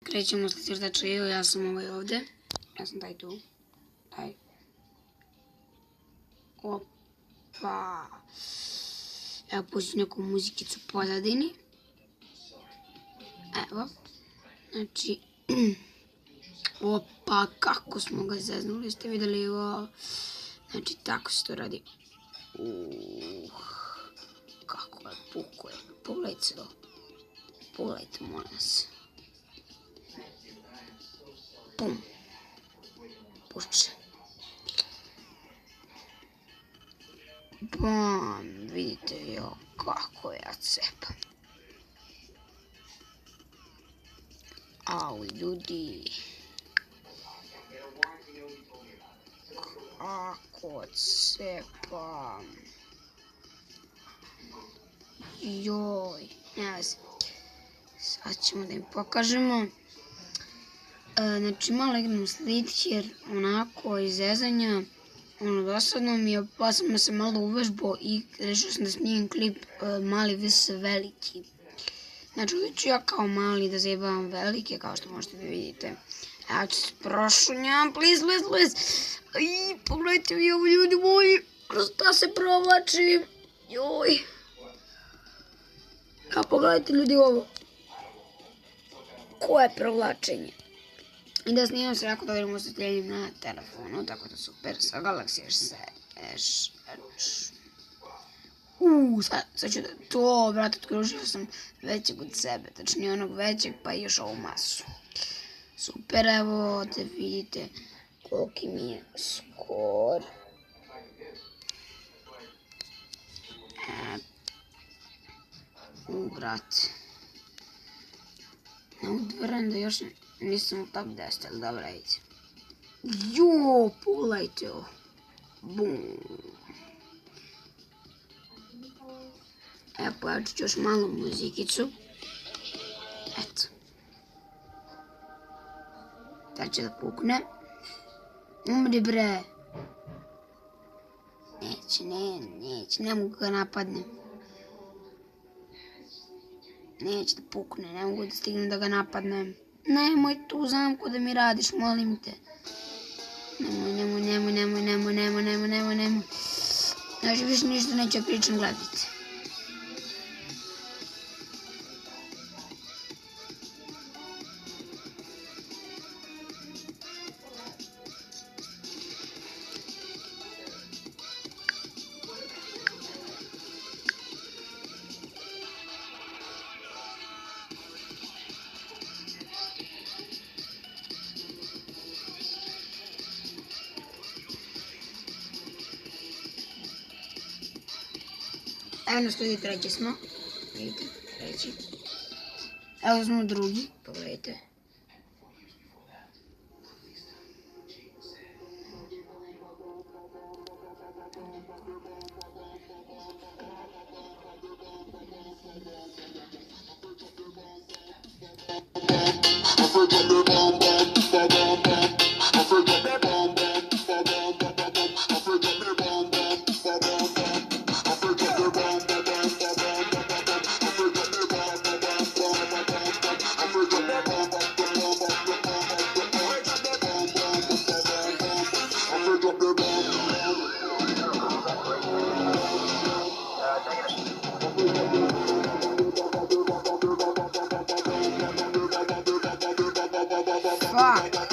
Krećemo s crtača, evo ja sam ovdje. Ja sam taj tu. Taj. Opa. Evo pustim neku muzikicu u pozadini. Evo. Znači. Opa, kako smo ga zeznuli, ste vidjeli ovo. Znači, tako se to radi. Kako je pukuje. Pogledajte to. Pogledajte, molim vas. Pum. Pušće. Bam, vidite jo, kako ja cepam. Au, ljudi. Kako cepam. Joj, nema se. Sad ćemo da im pokažemo. Znači, malo igram slitke jer onako iz zezanja, dosadno mi je, pa sam se malo uvežbao i rešio sam da snimim klip mali vs veliki. Znači, ovdje ću ja kao mali da zajebavam velike, kao što možete da vidite. Ja ću se prošunjam, please. Aj, pogledajte vi ovo, ljudi moji, kroz ta se provlači. Joj. A pogledajte ljudi ovo. Koje provlačenje. I da snimam se jako dobrim osvetljenjem na telefonu, tako da super, sa Galaxy S. Sad ću da to, brate, otkružio sam većeg od sebe, tačnije onog većeg, pa i još ovu masu. Super, evo, da vidite koliki mi je skor. Brate. Ne udvaram da još nisam u top 10, ali dobra ide. Jo, pogledajte ovo. Bum. Evo, pojavit ću još malo muzikicu. Eto. Sad će da pukne. Umri bre. Neće, ne mogu ga napadnem. Neće da pukne, ne mogu da stignem da ga napadnem. Nemoj tu zamku da mi radiš, molim te. Nemoj. Znači, više ništa neće pričam, gledajte. Evo na studiju treći smo. Vidite, treći. Evo smo drugi, pogledajte. Fuck.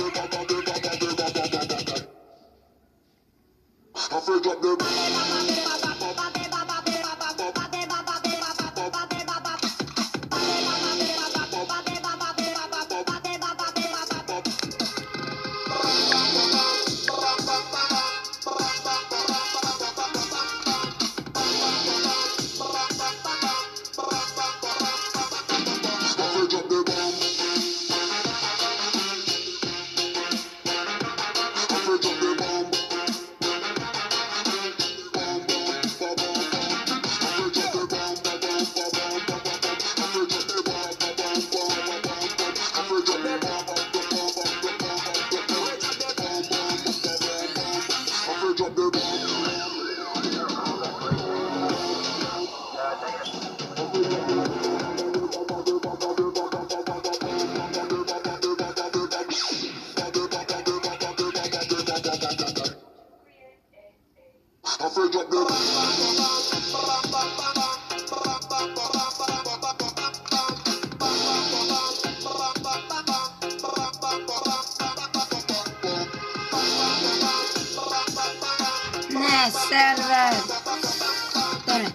Ne, server! Dobre.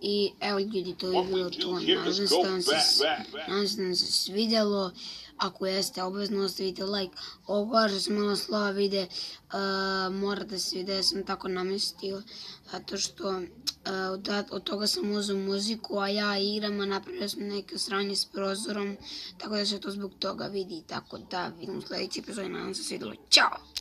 I evo ljudi, to je bilo to. Nadam se da vam se svidjelo. Ako jeste, obavezno ostavite like. Ovo što sam malo slova vide, mora da se vide da sam tako namestio. Zato što od toga sam uzeo muziku, a ja igram, a napravio sam neke sranje s prozorom. Tako da se to zbog toga vidi. Tako da vidimo u sljedeći epizodi. Nadam se svidjelo. Ćao!